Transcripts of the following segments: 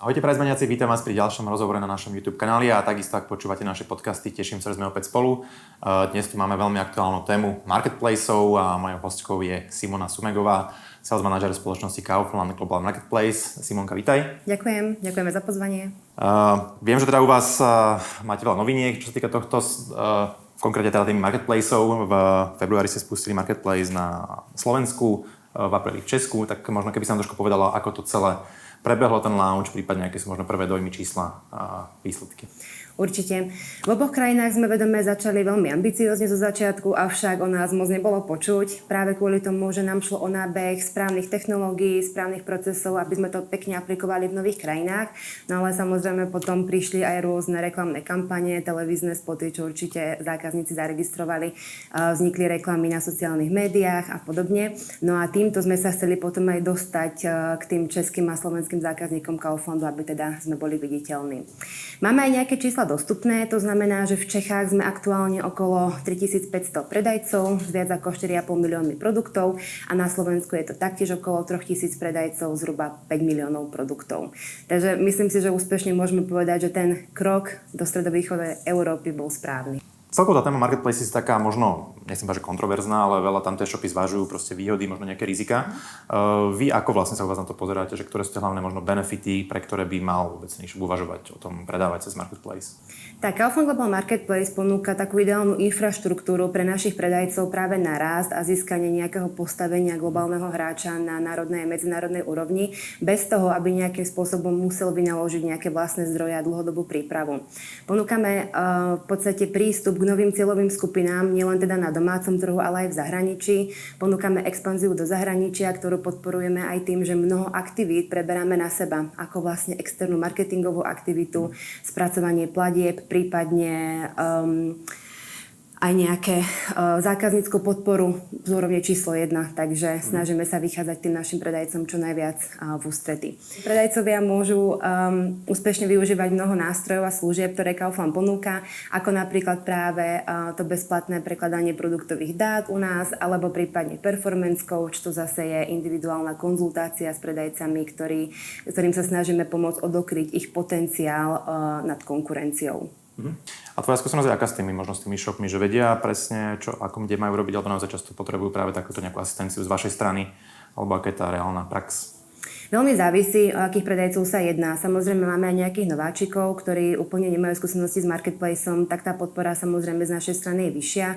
Ahojte prezmeniaci, vítam vás pri ďalšom rozhovore na našom YouTube kanáli a takisto, ak počúvate naše podcasty, teším sa, že sme opäť spolu. Dnes tu máme veľmi aktuálnu tému marketplaceov a mojou hostkou je Simona Sumegová, sales manažer spoločnosti Kaufland Global Marketplace. Simonka, vítaj. Ďakujeme za pozvanie. Viem, že teda u vás máte veľa noviniek, čo sa týka tohto, konkrétne teda tými marketplaceov. V februári ste spustili marketplace na Slovensku, v apríli v Česku, tak možno keby sa nám trošku povedala, ako to celé prebehlo ten launch, prípadne aké sú možno prvé dojmy, čísla a výsledky. Určite. V oboch krajinách sme vedome začali veľmi ambiciózne zo začiatku, avšak o nás moc nebolo počuť. Práve kvôli tomu, že nám šlo o nábeh správnych technológií, správnych procesov, aby sme to pekne aplikovali v nových krajinách. No ale samozrejme potom prišli aj rôzne reklamné kampane, televízne spoty, čo určite zákazníci zaregistrovali. Vznikli reklamy na sociálnych médiách a podobne. No a týmto sme sa chceli potom aj dostať k tým českým a slovenským zákazníkom Kauflandu, aby teda sme boli viditeľní. Máme aj nejaké čísla dostupné, to znamená, že v Čechách sme aktuálne okolo 3500 predajcov s viac ako 4,5 miliónmi produktov a na Slovensku je to taktiež okolo 3000 predajcov, zhruba 5 miliónov produktov. Takže myslím si, že úspešne môžeme povedať, že ten krok do stredovýchodnej Európy bol správny. Celkovo tá téma marketplace je taká možno, nechcem povedať, že kontroverzná, ale veľa tam tie shopy zvažujú proste výhody, možno nejaké rizika. Vy ako vlastne sa u vás na to pozeráte, že ktoré sú tie hlavné možno benefity, pre ktoré by mal vôbec e-shop uvažovať o tom predávať cez marketplace? Tak Kaufland Global Marketplace ponúka takú ideálnu infraštruktúru pre našich predajcov práve na rast a získanie nejakého postavenia globálneho hráča na národnej a medzinárodnej úrovni, bez toho, aby nejakým spôsobom musel vynaložiť nejaké vlastné zdroje a dlhodobú prípravu. Ponúkame v podstate prístup k novým cieľovým skupinám, nielen teda na domácom trhu, ale aj v zahraničí. Ponúkame expanziu do zahraničia, ktorú podporujeme aj tým, že mnoho aktivít preberáme na seba, ako vlastne externú marketingovú aktivitu, spracovanie platieb, prípadne aj nejaké zákazníckú podporu z úrovne číslo 1, takže snažíme sa vychádzať tým našim predajcom čo najviac v ústrety. Predajcovia môžu úspešne využívať mnoho nástrojov a služieb, ktoré Kaufland ponúka, ako napríklad práve to bezplatné prekladanie produktových dát u nás, alebo prípadne performance coach, to zase je individuálna konzultácia s predajcami, ktorým sa snažíme pomôcť odokryť ich potenciál nad konkurenciou. A tvoja skúsenosť je aká s tými možnostnými shopmi, že vedia presne, čo, ako kde majú robiť, alebo naozaj často potrebujú práve takúto nejakú asistenciu z vašej strany, alebo aká je tá reálna prax? Veľmi závisí, o akých predajcov sa jedná. Samozrejme máme aj nejakých nováčikov, ktorí úplne nemajú skúsenosti s marketplaceom, tak tá podpora samozrejme z našej strany je vyššia,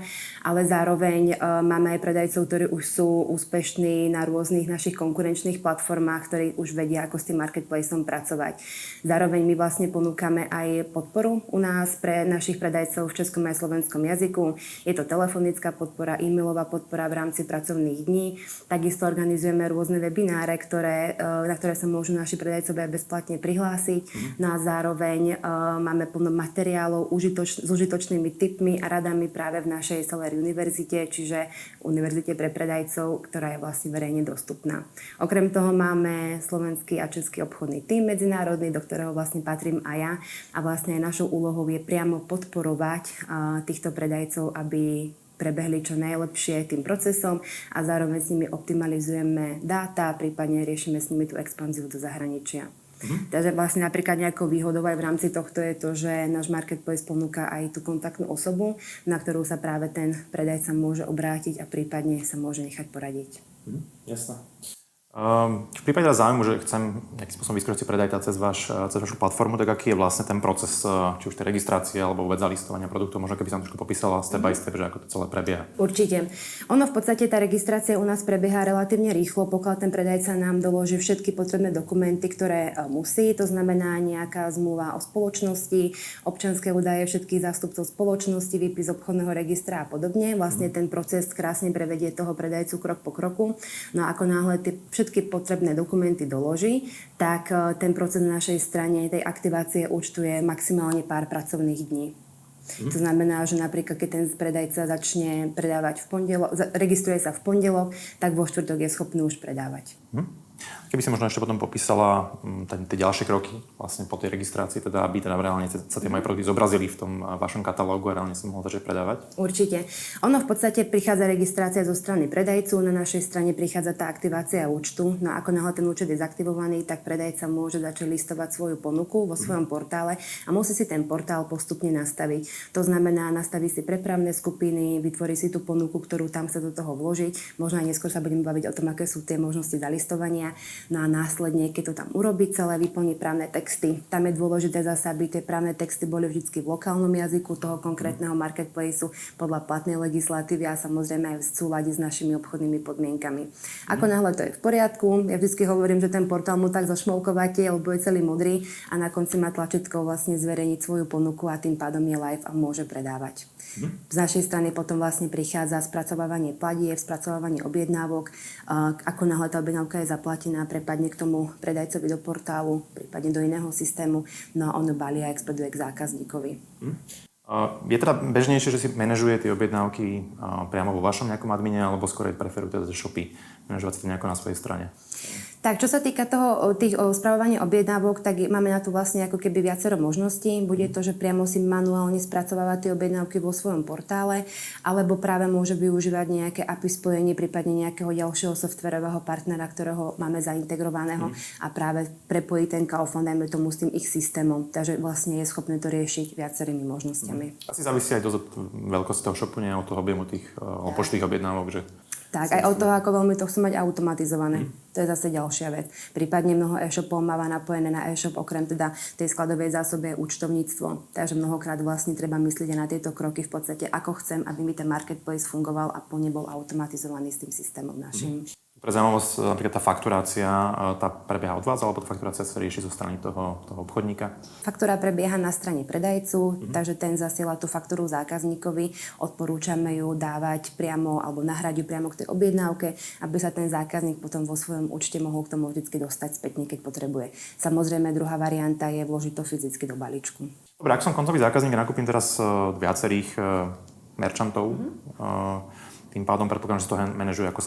ale zároveň máme aj predajcov, ktorí už sú úspešní na rôznych našich konkurenčných platformách, ktorí už vedia, ako s tým marketplaceom pracovať. Zároveň my vlastne ponúkame aj podporu u nás pre našich predajcov v českom aj slovenskom jazyku. Je to telefonická podpora, e-mailová podpora v rámci pracovných dní. Takisto organizujeme rôzne webináre, na ktoré sa môžu naši predajcovia bezplatne prihlásiť. No a zároveň máme plno materiálov s užitočnými tipmi a radami práve v našej Seller univerzite, čiže univerzite pre predajcov, ktorá je vlastne verejne dostupná. Okrem toho máme slovenský a český obchodný tím medzinárodný, do ktorého vlastne patrím aj ja. A vlastne aj našou úlohou je priamo podporovať týchto predajcov, aby prebehli čo najlepšie tým procesom a zároveň s nimi optimalizujeme dáta, prípadne riešime s nimi tú expanziu do zahraničia. Takže vlastne napríklad nejakou výhodou aj v rámci tohto je to, že náš marketplace ponúka aj tú kontaktnú osobu, na ktorú sa práve ten predajca môže obrátiť a prípadne sa môže nechať poradiť. Jasné. V prípade záujmu, že chcem nejakým spôsobom vyskúšať si predajta cez vašu platformu, tak aký je vlastne ten proces, či už tej registrácie alebo vôbec zalistovania produktov, možno keby som trošku popísala step by step, že ako to celé prebieha. Určite. Ono v podstate tá registrácia u nás prebieha relatívne rýchlo, pokiaľ ten predajca nám doloží všetky potrebné dokumenty, ktoré musí, to znamená nejaká zmluva o spoločnosti, občianske údaje všetkých zástupcov spoločnosti, výpis obchodného registra a podobne. Vlastne ten proces krásne prevedie toho predajcu krok po kroku. No a ako náhle tie všetky potrebné dokumenty doloží, tak ten proces na našej strane tej aktivácie účtu je maximálne pár pracovných dní. To znamená, že napríklad keď ten predajca začne predávať v pondelok, registruje sa v pondelok, tak vo štvrtok je schopný už predávať. Keby si možno ešte potom popísala tie ďalšie kroky vlastne po tej registrácii, teda aby teda reálne sa tie moje produkty zobrazili v tom vašom katalógu a reálne som mohol začať predávať? Určite. Ono v podstate prichádza registrácia zo strany predajcu, na našej strane prichádza tá aktivácia účtu. No ako náhle ten účet je zaktivovaný, tak predajca môže začať listovať svoju ponuku vo svojom portále a musí si ten portál postupne nastaviť. To znamená, nastaví si prepravné skupiny, vytvorí si tú ponuku, ktorú tam chce do toho vložiť. Možno aj neskôr sa budeme baviť o tom, aké sú tie možnosti zalistovania. No a následne, keď to tam urobí celé, vyplní právne texty. Tam je dôležité zase, aby tie právne texty boli vždy v lokálnom jazyku toho konkrétneho marketplaceu podľa platnej legislatívy a samozrejme aj v súlade s našimi obchodnými podmienkami. Ako náhle to je v poriadku, ja vždy hovorím, že ten portál mu tak zašmolkováte, lebo je celý modrý a na konci má tlačítko vlastne zverejniť svoju ponuku a tým pádom je live a môže predávať. Z našej strany potom vlastne prichádza spracovávanie platieb, spracovávanie objednávok. Ako náhle tá objednávka je zaplatená, prepadne k tomu predajcovi do portálu, prípadne do iného systému, no a ono balí a expeduje k zákazníkovi. Je teda bežnejšie, že si manažuje tie objednávky priamo vo vašom nejakom admine, alebo skôr preferujete teda shopy manažovať si to nejako na svojej strane? Tak, čo sa týka toho, tých spravovania objednávok, tak máme na to vlastne ako keby viacero možností. Bude to, že priamo si manuálne spracovávať tie objednávky vo svojom portále, alebo práve môže využívať nejaké API spojenie, prípadne nejakého ďalšieho softverového partnera, ktorého máme zaintegrovaného a práve prepojí ten Kaufland, dajme tomu, s tým ich systémom. Takže vlastne je schopné to riešiť viacerými možnosťami. Asi závisí aj dosť od veľkosti toho shopu, nie od toho objemu tých počtých objednávok, že... Tak, aj od toho, ako veľmi to chcú mať automatizované. To je zase ďalšia vec. Prípadne mnoho e-shopov máva napojené na e-shop, okrem teda tej skladovej zásoby je účtovníctvo. Takže mnohokrát vlastne treba myslieť aj na tieto kroky v podstate, ako chcem, aby mi ten marketplace fungoval a plne bol automatizovaný s tým systémom našim. Pre zaujímavosť, napríklad tá fakturácia, tá prebieha od vás, alebo tá fakturácia sa rieši zo strany toho obchodníka? Faktúra prebieha na strane predajcu, takže ten zasiela tú faktúru zákazníkovi. Odporúčame ju dávať priamo alebo nahrať ju priamo k tej objednávke, aby sa ten zákazník potom vo svojom účte mohol k tomu vždy dostať spätne, keď potrebuje. Samozrejme, druhá varianta je vložiť to fyzicky do balíčku. Dobre, ak som koncový zákazník a nakúpim teraz viacerých merchantov, tým pádom predpokladám, že to manažuje ako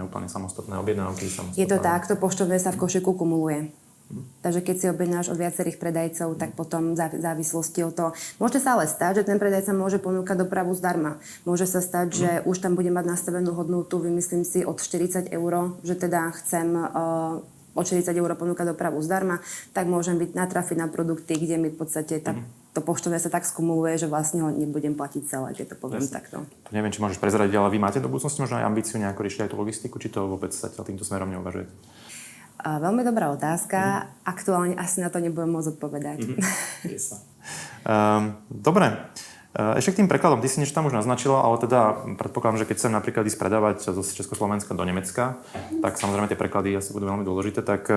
úplne samostatné objednávky. Je to tak, to poštovné sa v košíku kumuluje. Takže keď si objednáš od viacerých predajcov, tak potom v závislosti od toho... Môže sa ale stať, že ten predajca môže ponúkať dopravu zdarma. Môže sa stať, že už tam bude mať nastavenú hodnotu, vymyslím si, od 40 €, že teda chcem od 40 € ponúkať dopravu zdarma, tak môžem natrafiť na produkty, kde mi v podstate to poštovné sa tak skumuluje, že vlastne ho nebudem platiť celé, keď to poviem takto. Neviem, či môžeš prezradiť, ale vy máte do budúcnosti možno aj ambíciu nejako riešiť aj tú logistiku, či to vôbec zatiaľ týmto smerom neuvažujete? Veľmi dobrá otázka. Aktuálne asi na to nebudem môcť odpovedať. Dobre. Ešte k tým prekladom, ty si niečo tam už naznačila, ale teda predpokladám, že keď chcem napríklad ísť predávať zo Československa do Nemecka, tak samozrejme tie preklady asi budú veľmi dôležité, tak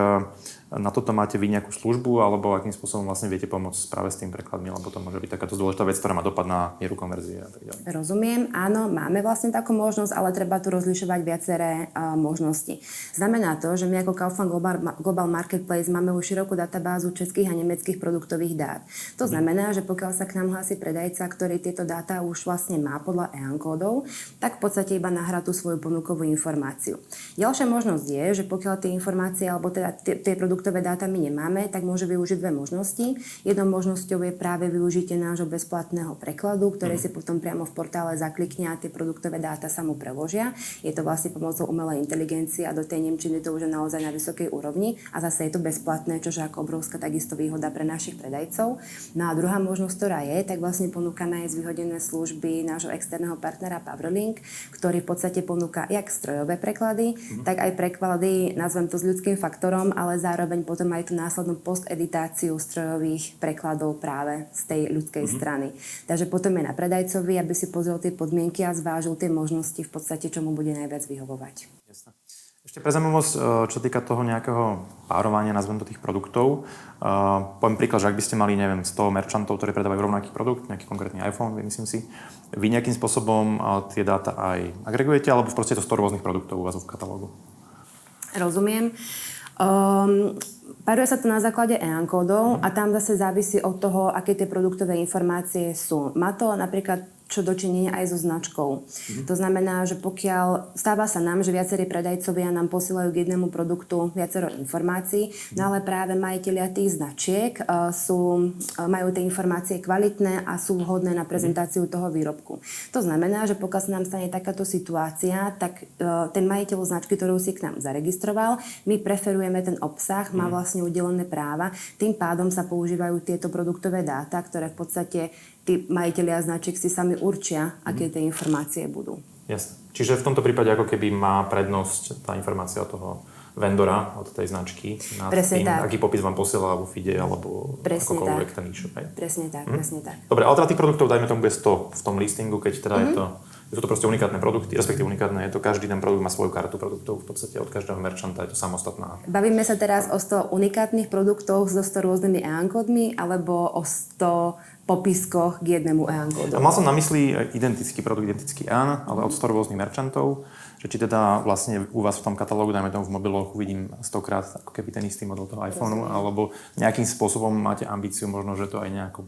na toto máte vy nejakú službu, alebo akým spôsobom vlastne viete pomôcť práve s tým prekladmi, lebo to môže byť takáto dôležitá vec, ktorá má dopad na mieru konverzie a tak ďalej. Rozumiem, áno, máme vlastne takú možnosť, ale treba tu rozlišovať viaceré možnosti. Znamená to, že my ako Kaufland Global Marketplace máme už širokú databázu českých a nemeckých produktových dát. To znamená, že pokiaľ sa k nám hlási predajca, ktorý tieto dáta už vlastne má podľa EAN kódov, tak v podstate iba nahrá tú svoju ponukovú informáciu. Ďalšia možnosť je, že pokiaľ tie informácie alebo teda tie produktové dáta my nemáme, tak môže využiť dve možnosti. Jednou možnosťou je práve využitie nášho bezplatného prekladu, ktoré si potom priamo v portále zaklikne a tie produktové dáta sa mu preložia. Je to vlastne pomocou umelej inteligencie a do tej nemčiny to už je naozaj na vysokej úrovni a zase je to bezplatné, čože ako obrovská takisto výhoda pre našich predajcov. No a druhá možnosť, ktorá je, tak vlastne ponúkame aj zvýhodnené služby nášho externého partnera Powerlink, ktorý v podstate ponúka jak strojové preklady, tak aj preklady, nazvem to s ľudským faktorom, ale zároveň potom aj tú následnú posteditáciu strojových prekladov práve z tej ľudskej strany. Takže potom je na predajcovi, aby si pozrel tie podmienky a zvážil tie možnosti v podstate, čo mu bude najviac vyhovovať. Jasné. Ešte pre zaujímavosť, čo týka toho nejakého párovania, nazvem to tých produktov. Poviem príklad, že ak by ste mali, neviem, 100 merchantov, ktorí predávajú rovnaký produkt, nejaký konkrétny iPhone, myslím si, vy nejakým spôsobom tie dáta aj agregujete, alebo v proste to 100 rôznych produktov u vás v katalógu? Rozumiem. Páruje sa to na základe EAN kódov a tam zase závisí od toho, aké tie produktové informácie sú. Má to napríklad čo dočinenia aj so značkou. To znamená, že pokiaľ stáva sa nám, že viacerí predajcovia nám posielajú k jednému produktu viacero informácií, no ale práve majitelia tých značiek majú tie informácie kvalitné a sú vhodné na prezentáciu toho výrobku. To znamená, že pokiaľ sa nám stane takáto situácia, tak ten majiteľ značky, ktorú si k nám zaregistroval, my preferujeme ten obsah, má vlastne udelené práva, tým pádom sa používajú tieto produktové dáta, ktoré v podstate tí majitelia značiek si sami určia, aké tie informácie budú. Jasne. Čiže v tomto prípade ako keby má prednosť tá informácia od toho vendora, od tej značky, nad tým, aký popis vám posiela vo feede alebo akokoľvek ten e-shop. Presne tak, presne tak. Dobre, ale teda tých produktov, dajme tomu, bude 100 v tom listingu, keď teda sú to proste unikátne produkty, respektíve unikátne je to, každý ten produkt má svoju kartu produktov, v podstate od každého merchanta je to samostatná. Bavíme sa teraz o 100 unikátnych produktoch so 100 rôznymi EAN kódmi alebo o 100 popiskoch k jednému EAN kódu? Mal som na mysli identický produkt, identický EAN, ale od 100 rôznych merchantov, že či teda vlastne u vás v tom katalógu, dajme tomu v mobiloch, uvidím 100-krát ako keby ten istý model toho iPhoneu, alebo nejakým spôsobom máte ambíciu možno, že to aj nejako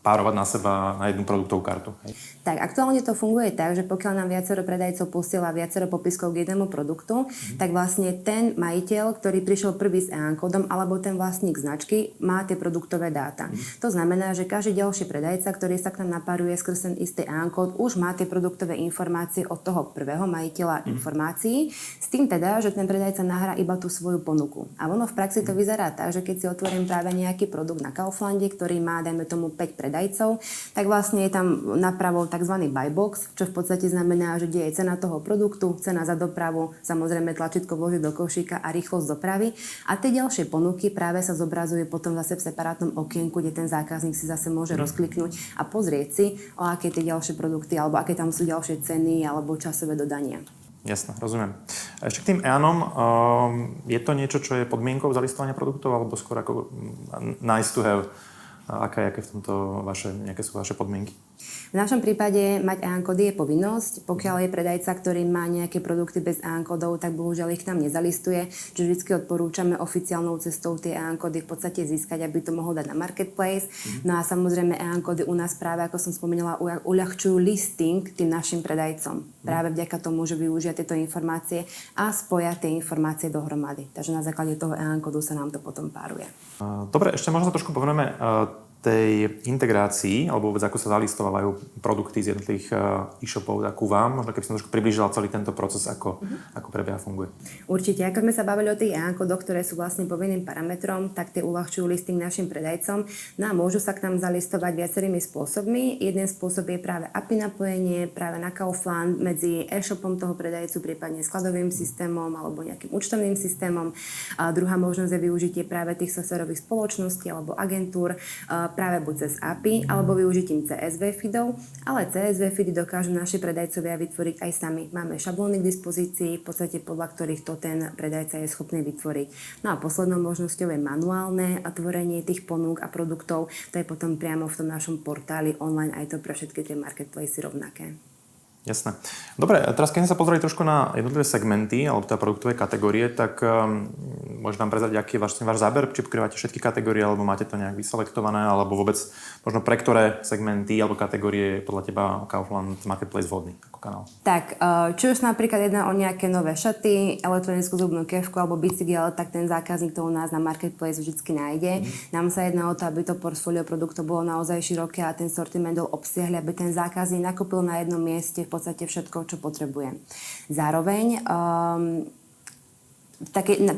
párovať na seba na jednu produktovú kartu. Hej. Tak, aktuálne to funguje tak, že pokiaľ nám viacero predajcov posiela viacero popiskov k jednému produktu, tak vlastne ten majiteľ, ktorý prišiel prvý s EAN kódom, alebo ten vlastník značky, má tie produktové dáta. To znamená, že každý ďalší predajca, ktorý sa k nám napáruje skrz ten istý EAN kód, už má tie produktové informácie od toho prvého majiteľa informácií, s tým teda, že ten predajca nahrá iba tú svoju ponuku. A ono v praxi to vyzerá tak, že keď si otvorím práve nejaký produkt na Kauflande, ktorý má, dajme tomu 5 predajcov, tak vlastne je tam napravo tzv. Buy box, čo v podstate znamená, že kde je cena toho produktu, cena za dopravu, samozrejme tlačítko vložiť do košíka a rýchlosť dopravy. A tie ďalšie ponuky práve sa zobrazuje potom zase v separátnom okienku, kde ten zákazník si zase môže rozkliknúť a pozrieť si, o aké tie ďalšie produkty, alebo aké tam sú ďalšie ceny, alebo časové dodania. Jasné, rozumiem. A ešte k tým EANom, je to niečo, čo je podmienkou zalistovania produktov, alebo skôr ako nice to have? Aké v tomto nejaké sú vaše podmienky? V našom prípade mať EAN kódy je povinnosť. Pokiaľ je predajca, ktorý má nejaké produkty bez EAN kódov, tak bohužiaľ ich tam nezalistuje. Čiže vždy odporúčame oficiálnou cestou tie EAN kódy v podstate získať, aby to mohol dať na marketplace. No a samozrejme EAN kódy u nás práve, ako som spomínala, uľahčujú listing tým našim predajcom. Práve vďaka tomu, že využia tieto informácie a spoja tie informácie dohromady. Takže na základe toho EAN kódu sa nám to potom páruje. Dobre, ešte možno sa trošku povenujeme tej integrácii, alebo vôbec ako sa zalistovávajú produkty z jednotlivých e-shopov ku vám. Možno keby som trošku priblížila celý tento proces, ako prebieha, funguje. Určite. Ako sme sa bavili o tých EAN kódoch, ktoré sú vlastne povinným parametrom, tak tie uľahčujú listing našim predajcom. No a môžu sa k nám zalistovať viacerými spôsobmi. Jeden spôsob je práve API napojenie, práve na Kaufland medzi e-shopom toho predajcu, prípadne skladovým systémom alebo nejakým účtovným systémom. A druhá možnosť je využitie práve tých softwarových spoločností alebo agentúr, práve buď cez API, alebo využitím CSV feedov, ale CSV feedy dokážu naši predajcovia vytvoriť aj sami. Máme šablóny k dispozícii, v podstate podľa ktorých to ten predajca je schopný vytvoriť. No a poslednou možnosťou je manuálne tvorenie tých ponúk a produktov. To je potom priamo v tom našom portáli online, aj to pre všetky tie marketplacy rovnaké. Jasné. Dobre, teraz keď sme sa pozreli trošku na jednotlivé segmenty alebo teda produktové kategórie, tak môžete nám prezradiť, aký je váš záber, či pokrývate všetky kategórie, alebo máte to nejak vyselektované, alebo vôbec možno pre ktoré segmenty alebo kategórie je podľa teba Kaufland Marketplace vhodný ako kanál? Tak, či už napríklad jedná o nejaké nové šaty, elektronickú zubnú kefku alebo bicykel, tak ten zákazník to u nás na Marketplace vždycky nájde. Nám sa jedná o to, aby to portfólio produktov bolo naozaj široké a ten sortiment bol obsiahly, aby ten zákazník nakúpil na jednom mieste v podstate všetko, čo potrebuje. Zároveň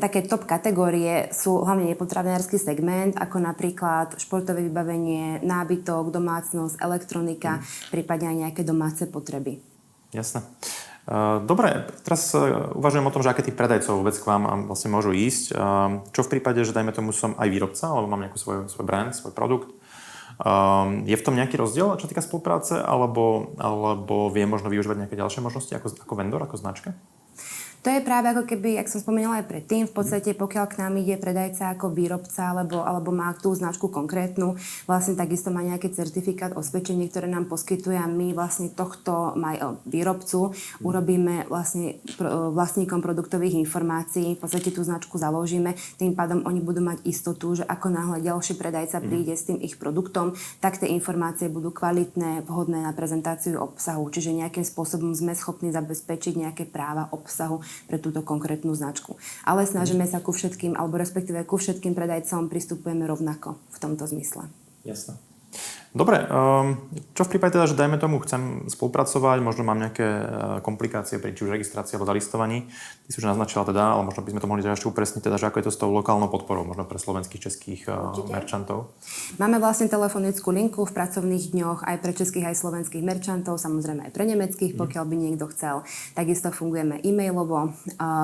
také top kategórie sú hlavne nepotravinársky segment, ako napríklad športové vybavenie, nábytok, domácnosť, elektronika, prípadne aj nejaké domáce potreby. Jasné. Dobre, teraz uvažujem o tom, že aké tých predajcov vôbec k vám vlastne môžu ísť. Čo v prípade, že dajme tomu som aj výrobca, alebo mám nejaký svoj brand, svoj produkt. Je v tom nejaký rozdiel, čo týka spolupráce, alebo vie možno využívať nejaké ďalšie možnosti ako vendor, ako značka? To je práve ako keby, jak som spomínala aj predtým, v podstate pokiaľ k nám ide predajca ako výrobca alebo má tú značku konkrétnu, vlastne takisto má nejaký certifikát, osvedčenie, ktoré nám poskytuje a my vlastne tohto výrobcu urobíme vlastne vlastníkom produktových informácií, v podstate tú značku založíme, tým pádom oni budú mať istotu, že ako náhle ďalší predajca príde s tým ich produktom, tak tie informácie budú kvalitné, vhodné na prezentáciu obsahu, čiže nejakým spôsobom sme schopní zabezpečiť nejaké práva obsahu pre túto konkrétnu značku. Ale snažíme sa ku všetkým, alebo respektíve ku všetkým predajcom pristupujeme rovnako v tomto zmysle. Jasné. Dobre, čo v prípade teda, že dajme tomu, chcem spolupracovať, možno mám nejaké komplikácie pri či už registrácii alebo zalistovaní. Ty si už naznačila teda, ale možno by sme to mohli ešte upresniť, teda, že ako je to s tou lokálnou podporou, možno pre slovenských, českých merchantov. Máme vlastne telefonickú linku v pracovných dňoch aj pre českých, aj slovenských merchantov, samozrejme aj pre nemeckých, pokiaľ by niekto chcel. Takisto fungujeme e-mailovo,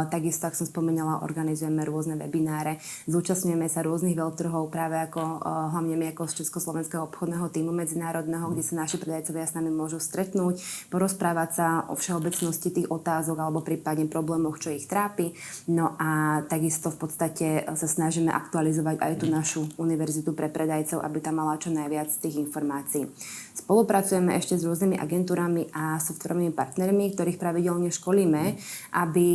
takisto, ako som spomínala, organizujeme rôzne webináre, zúčastňujeme sa rôznych veľtrhov, práve ako hlavne my ako z Československého obchodného týmu medzinárodného, kde sa naši predajcovia s nami môžu stretnúť, porozprávať sa o všeobecnosti tých otázok alebo prípadne problémoch, čo ich trápi. No a takisto v podstate sa snažíme aktualizovať aj tú našu univerzitu pre predajcov, aby tam mala čo najviac tých informácií. Spolupracujeme ešte s rôznymi agentúrami a softwarovými partnermi, ktorých pravidelne školíme, aby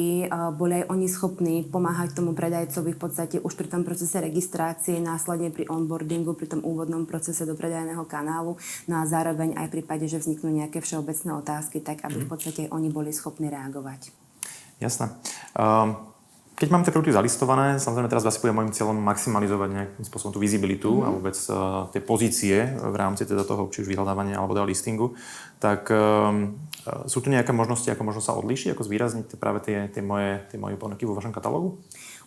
boli aj oni schopní pomáhať tomu predajcovi v podstate už pri tom procese registrácie, následne pri onboardingu, pri tom úvodnom procese do predajného kanálu, no a zároveň aj v prípade, že vzniknú nejaké všeobecné otázky, tak aby v podstate oni boli schopní reagovať. Jasné. Keď mám tie produkty zalistované, samozrejme teraz bude môjim cieľom maximalizovať nejakým spôsobom tú vizibilitu a vôbec tie pozície v rámci teda toho, či už vyhľadávania alebo teda listingu, tak sú tu nejaké možnosti, ako možno sa odlíšiť, ako zvýrazniť práve tie moje ponuky vo vašom katalógu?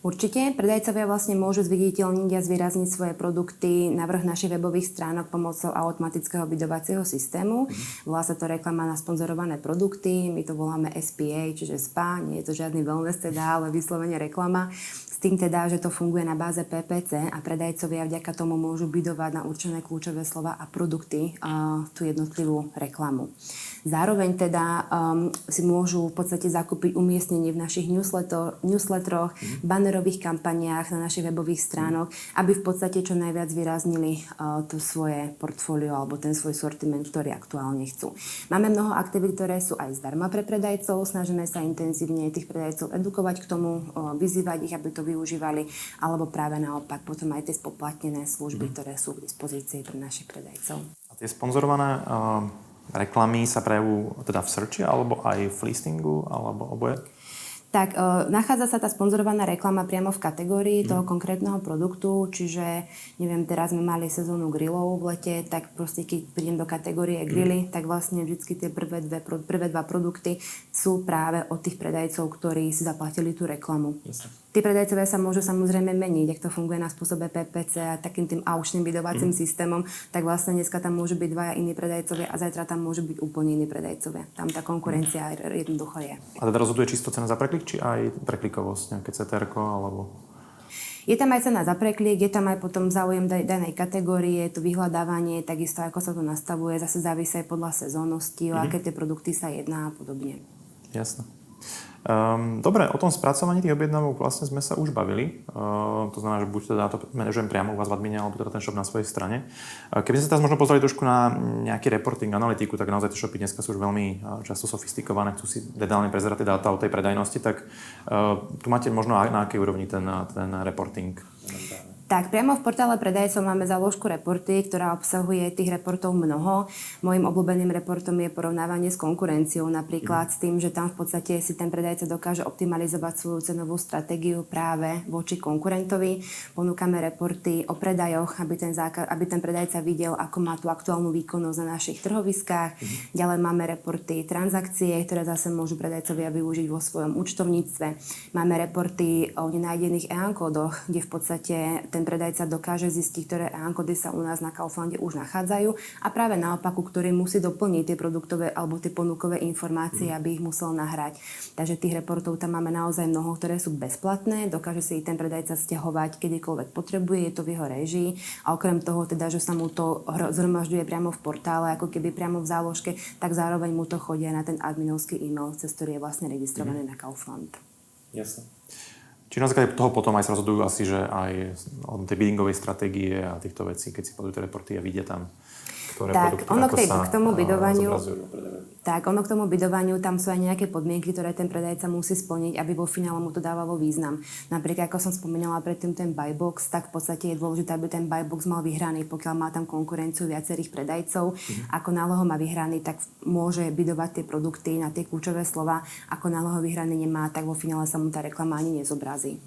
Určite. Predajcovia vlastne môžu zviditeľniť a zvýrazniť svoje produkty na vrch našich webových stránok pomocou automatického bidovacieho systému. Volá sa to reklama na sponzorované produkty. My to voláme SPA, čiže SPA. Nie je to žiadny wellness teda, ale vyslovene reklama. S tým teda, že to funguje na báze PPC a predajcovia vďaka tomu môžu bidovať na určené kľúčové slova a produkty tú jednotlivú reklamu. Zároveň teda si môžu v podstate zakúpiť umiestnenie v našich newsletteroch, bannerových kampaniách na našich webových stránok, aby v podstate čo najviac vyraznili to svoje portfólio alebo ten svoj sortiment, ktorý aktuálne chcú. Máme mnoho aktivít, ktoré sú aj zdarma pre predajcov, snažíme sa intenzívne tých predajcov edukovať k tomu, vyzývať ich, aby to využívali, alebo práve naopak potom aj tie spoplatnené služby, ktoré sú k dispozícii pre našich predajcov. A tie sponzorované reklamy sa prejavujú teda v searchi, alebo aj v listingu, alebo oboje? Tak, nachádza sa tá sponzorovaná reklama priamo v kategórii toho konkrétneho produktu, čiže, neviem, teraz sme mali sezónu grillov v lete, tak proste keď prídem do kategórie grilly, tak vlastne vždycky tie prvé dva produkty sú práve od tých predajcov, ktorí si zaplatili tú reklamu. Jasne. Tí predajcovia sa môžu samozrejme meniť, ak to funguje na spôsobe PPC a takým tým aučným bidovacím systémom, tak vlastne dneska tam môžu byť dvaja iní predajcovia a zajtra tam môžu byť úplne iní predajcovia. Tam tá konkurencia jednoducho je. A teda rozhoduje čisto cena za preklik, či aj preklikovosť, nejaké CTR-ko, alebo... Je tam aj cena za preklik, je tam aj potom záujem danej kategórie, to vyhľadávanie, takisto ako sa to nastavuje, zase závisí aj podľa sezónnosti, o aké tie produkty sa jedná a podobne. Jasné. Dobre, o tom spracovaní tých objednávok vlastne sme sa už bavili. To znamená, že buď teda to manažujem priamo u vás v admine, alebo teda ten shop na svojej strane. Keby sme sa teraz možno pozreli trošku na nejaký reporting, analytiku, tak naozaj tie shopy dneska sú už veľmi často sofistikované, chcú si detálne prezerať tie dáta o tej predajnosti, tak tu máte možno na akej úrovni ten reporting? Tak, priamo v portále predajcov máme záložku reporty, ktorá obsahuje tých reportov mnoho. Mojím obľúbeným reportom je porovnávanie s konkurenciou, napríklad s tým, že tam v podstate si ten predajca dokáže optimalizovať svoju cenovú stratégiu práve voči konkurentovi. Ponúkame reporty o predajoch, aby ten predajca videl, ako má tú aktuálnu výkonnosť na našich trhoviskách. Ďalej máme reporty transakcie, ktoré zase môžu predajcovia využiť vo svojom účtovníctve. Máme reporty o nenájdených EAN-kódoch, kde v podstate ten predajca dokáže zistiť, ktoré EAN-kódy sa u nás na Kauflande už nachádzajú a práve naopak, ktorý musí doplniť tie produktové alebo tie ponukové informácie, aby ich musel nahrať. Takže tých reportov tam máme naozaj mnoho, ktoré sú bezplatné, dokáže si ich ten predajca sťahovať kedykoľvek potrebuje, je to v jeho réžii a okrem toho teda, že sa mu to zhromažďuje priamo v portále, ako keby priamo v záložke, tak zároveň mu to chodí na ten adminovský e-mail, cez ktorý je vlastne registrovaný na Kaufland. Jasne. Čiže na základe toho potom aj sa rozhodujú asi, že aj od tej biddingovej stratégie a týchto vecí, keď si podajú tie reporty a vidia tam, ktoré produkty ako sa k tomu bidovaniu, zobrazujú. tak ono k tomu bidovaniu, tam sú aj nejaké podmienky, ktoré ten predajca musí splniť, aby vo finále mu to dávalo význam. Napríklad, ako som spomínala predtým ten buy box, tak v podstate je dôležité, aby ten buy box mal vyhraný, pokiaľ má tam konkurenciu viacerých predajcov. Ako náhle ho má vyhraný, tak môže bidovať tie produkty na tie kľúčové slova. Ako náhle ho vyhraný nemá, tak vo finále sa mu tá reklama ani nezobrazí.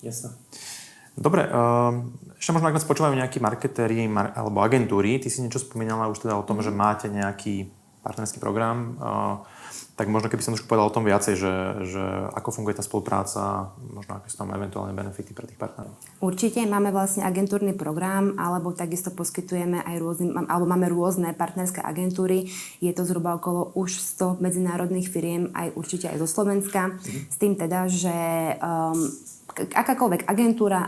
Jasné. Dobre, ešte možno, ak nás počúvajú nejakí marketéri alebo agentúry, ty si niečo spomínala už teda o tom, že máte nejaký partnerský program, tak možno keby som trošku povedal o tom viacej, že ako funguje tá spolupráca, možno aké sú tam eventuálne benefity pre tých partnerov. Určite máme vlastne agentúrny program, alebo takisto poskytujeme aj máme rôzne partnerské agentúry. Je to zhruba okolo už 100 medzinárodných firiem, aj určite aj zo Slovenska. S tým teda, že akákoľvek agentúra,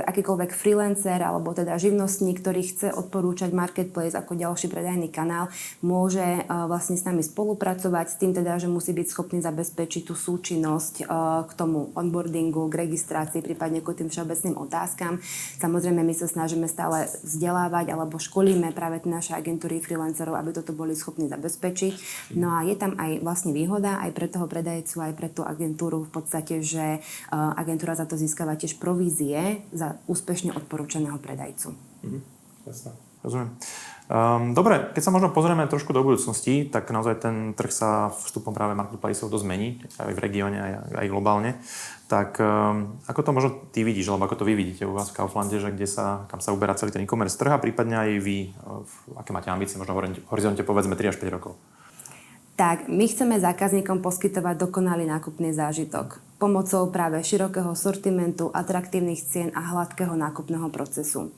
akýkoľvek freelancer alebo teda živnostník, ktorý chce odporúčať Marketplace ako ďalší predajný kanál, môže vlastne s nami spolupracovať s tým teda, že musí byť schopný zabezpečiť tú súčinnosť k tomu onboardingu, k registrácii, prípadne k tým všeobecným otázkam. Samozrejme, my sa snažíme stále vzdelávať alebo školíme práve naše agentúry freelancerov, aby toto boli schopní zabezpečiť. No a je tam aj vlastne výhoda aj pre toho predajcu, aj pre tú agentúru v podstate, že agentúra za to získava tiež provízie za úspešne odporúčaného predajcu. Jasné, rozumiem. Dobre, keď sa možno pozrieme trošku do budúcnosti, tak naozaj ten trh sa vstupom práve marketplaceov dosť mení, aj v regióne, aj globálne. Tak ako to možno ty vidíš, alebo ako to vy vidíte u vás v Kauflande, že kam sa uberá celý ten e-commerce trh a prípadne aj vy, aké máte ambície, možno v horizonte povedzme 3 až 5 rokov? Tak, my chceme zákazníkom poskytovať dokonalý nákupný zážitok pomocou práve širokého sortimentu, atraktívnych cien a hladkého nákupného procesu.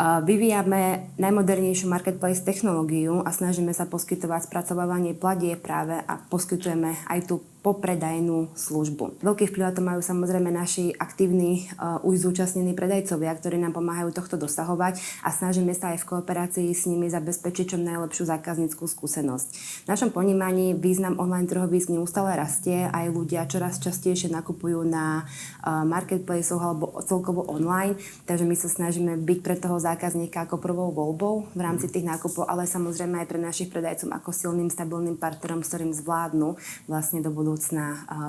Vyvíjame najmodernejšiu marketplace technológiu a snažíme sa poskytovať spracovávanie platieb práve a poskytujeme aj tú popredajnú službu. Veľký vplyv na to majú samozrejme naši aktívni už zúčastnení predajcovia, ktorí nám pomáhajú tohto dosahovať a snažíme sa aj v kooperácii s nimi zabezpečiť čo najlepšiu zákazníckú skúsenosť. V našom ponímaní význam online trhovísk neustále rastie, aj ľudia čoraz častejšie nakupujú na marketplaceoch alebo celkovo online, takže my sa snažíme byť pre toho zákazníka ako prvou voľbou v rámci tých nákupov, ale samozrejme aj pre našich predajcov ako silným, stabilným partnerom, s ktorým zvládnu vlastne do budúcna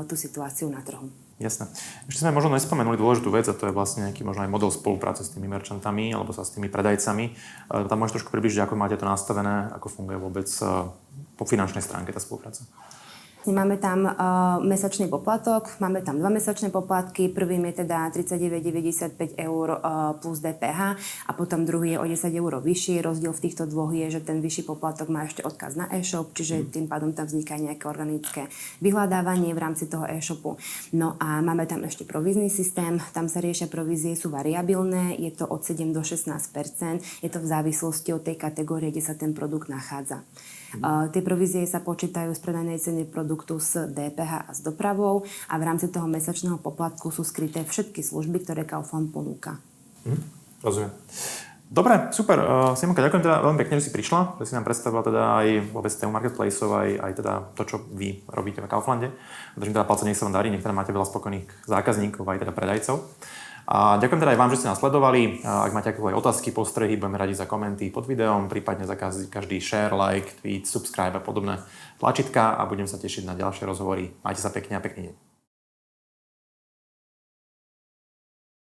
tú situáciu na trhu. Jasné. Ešte sme možno nespomenuli dôležitú vec a to je vlastne nejaký možno aj model spolupráce s tými merchantami alebo sa s tými predajcami. Tam môžeš trošku približiť, ako máte to nastavené, ako funguje vôbec po finančnej stránke tá spolupráca. Máme tam mesačný poplatok, máme tam 2 mesačné poplatky, prvým je teda 39,95 eur plus DPH a potom druhý je o 10 eur vyšší. Rozdiel v týchto dvoch je, že ten vyšší poplatok má ešte odkaz na e-shop, čiže tým pádom tam vzniká nejaké organické vyhľadávanie v rámci toho e-shopu. No a máme tam ešte provízny systém, tam sa riešia provízie, sú variabilné, je to od 7 do 16%, je to v závislosti od tej kategórie, kde sa ten produkt nachádza. Tie provízie sa počítajú z predajnej ceny produktu s DPH a s dopravou a v rámci toho mesačného poplatku sú skryté všetky služby, ktoré Kaufland ponúka. Rozumiem. Dobre, super. Simonka, ďakujem teda veľmi pekne, že si prišla, že si nám predstavila teda aj vôbec tému marketplaceov, aj teda to, čo vy robíte v Kauflande. Držím teda palce, nech sa vám darí, nech teda máte veľa spokojných zákazníkov, aj teda predajcov. A ďakujem teda aj vám, že ste nás sledovali. Ak máte akékoľvek otázky, postrehy, budeme radi za komenty pod videom, prípadne za každý share, like, tweet, subscribe a podobné tlačítka a budem sa tešiť na ďalšie rozhovory. Majte sa pekne a pekný deň.